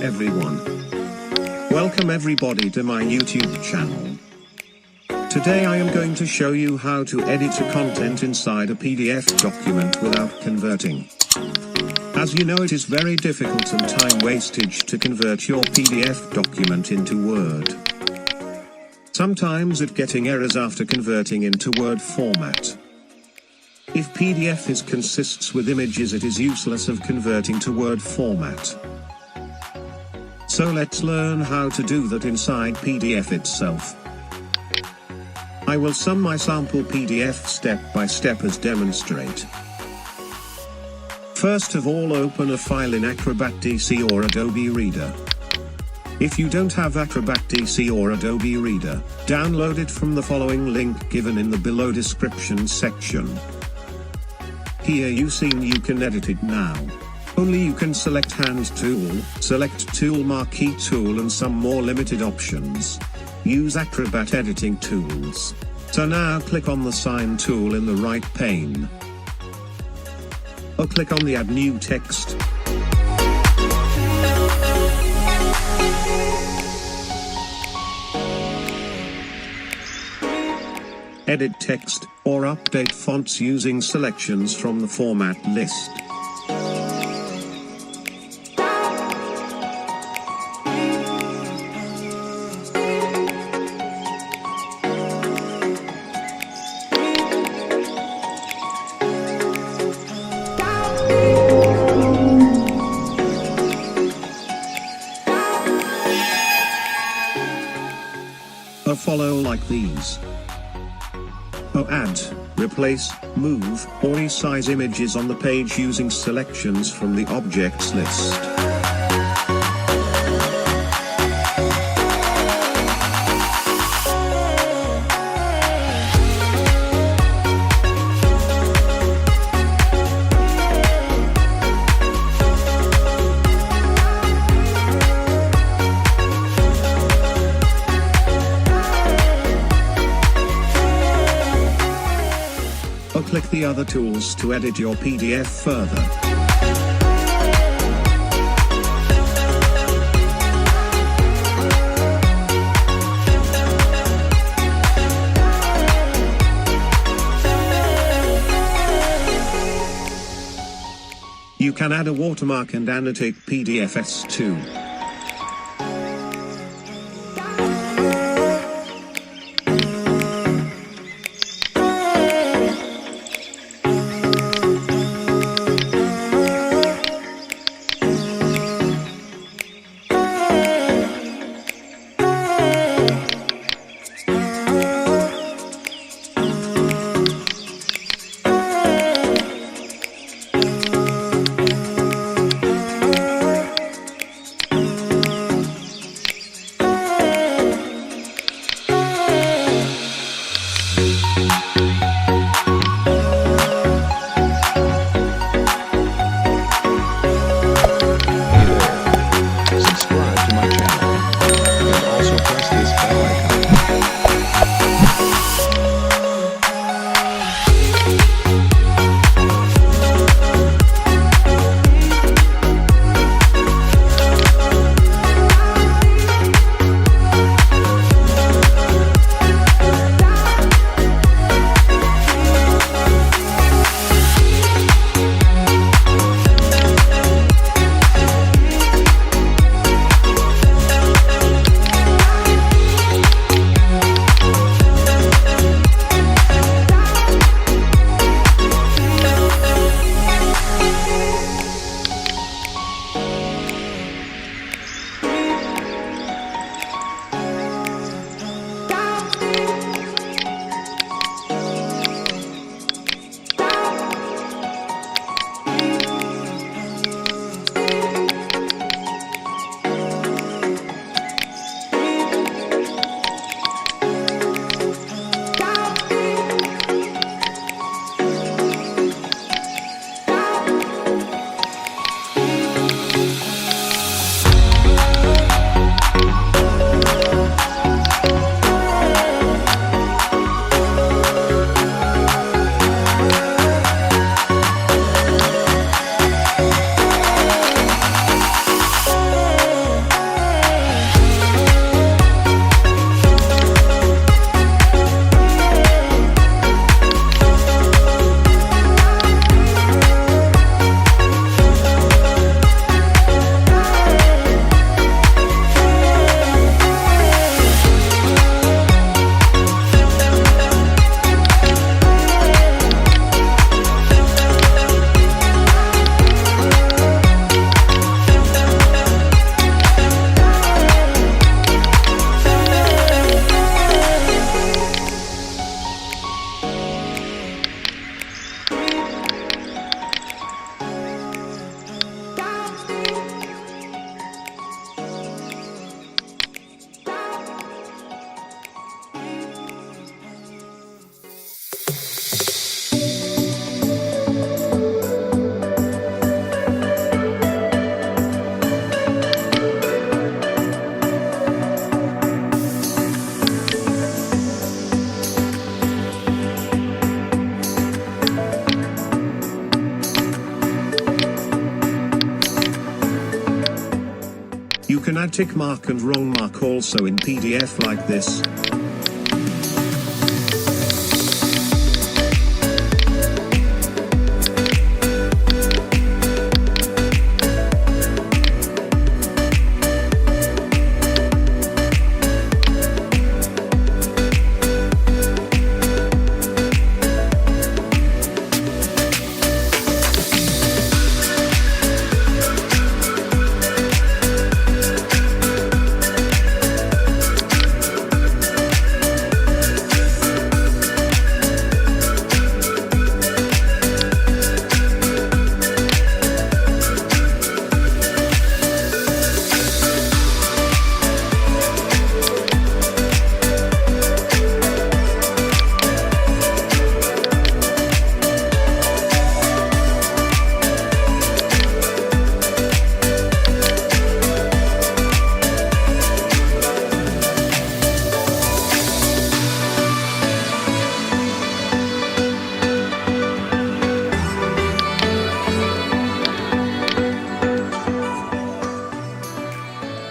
everyone. Welcome everybody to my YouTube channel. Today I am going to show you how to edit a content inside a PDF document without converting. As you know, it is very difficult and time wastage to convert your PDF document into Word. Sometimes it getting errors after converting into Word format. If PDF consists with images, it is useless of converting to Word format. So let's learn how to do that inside PDF itself. I will sum my sample PDF step by step as demonstrate. First of all, open a file in Acrobat DC or Adobe Reader. If you don't have Acrobat DC or Adobe Reader, download it from the following link given in the below description section. Here you can edit it now. Only you can select hand tool, select tool, marquee tool and some more limited options. Use Acrobat editing tools. So now click on the sign tool in the right pane. Or click on the add new text. Edit text, or update fonts using selections from the format list. Or follow like these. Add, replace, move, or resize images on the page using selections from the objects list. Click the other tools to edit your PDF further. You can add a watermark and annotate PDFs too. add tick mark and wrong mark also in PDF like this.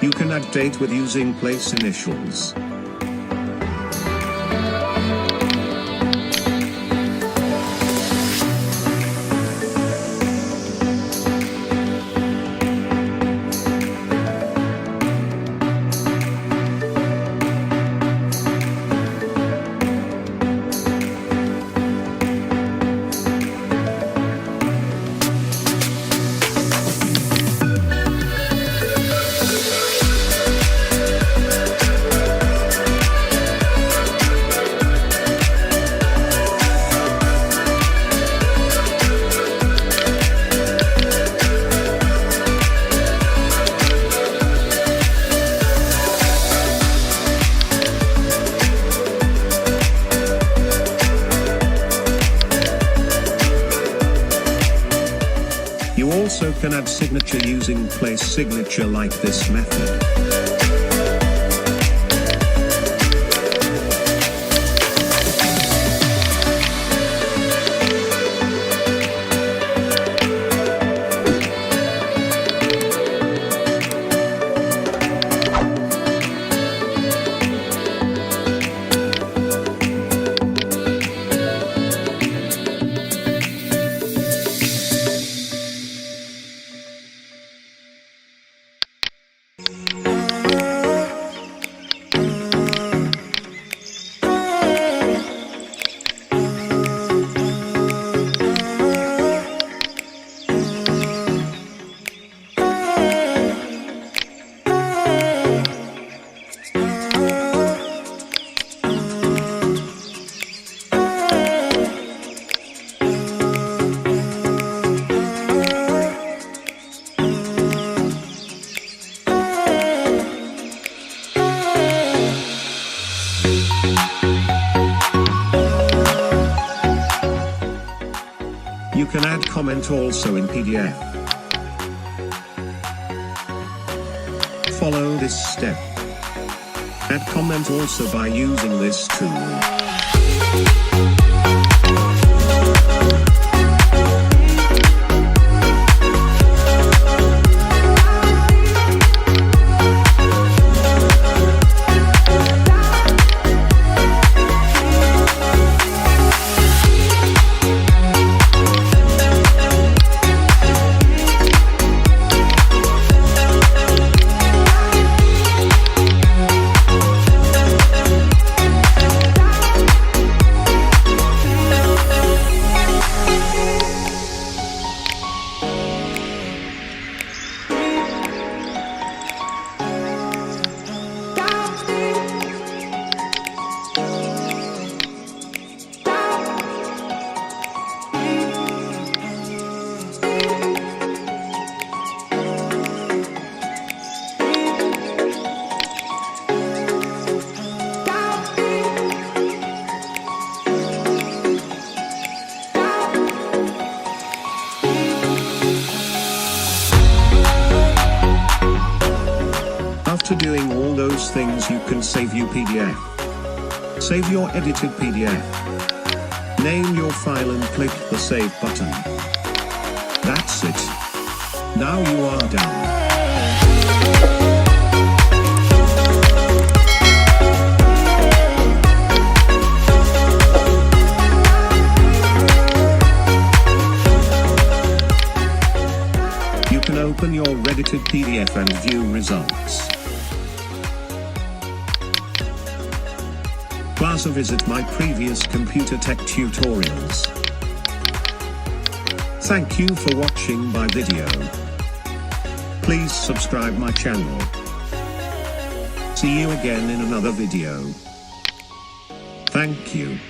You can add date with using place initials. You also can add signature using place signature like this method. You can add comment also in PDF. Follow this step. Add comment also by using this tool. After doing all those things, you can save your PDF. Save your edited PDF. Name your file and click the save button. That's it. Now you are done. Open your edited PDF and view results. Plus visit my previous computer tech tutorials. Thank you for watching my video. Please subscribe my channel. See you again in another video. Thank you.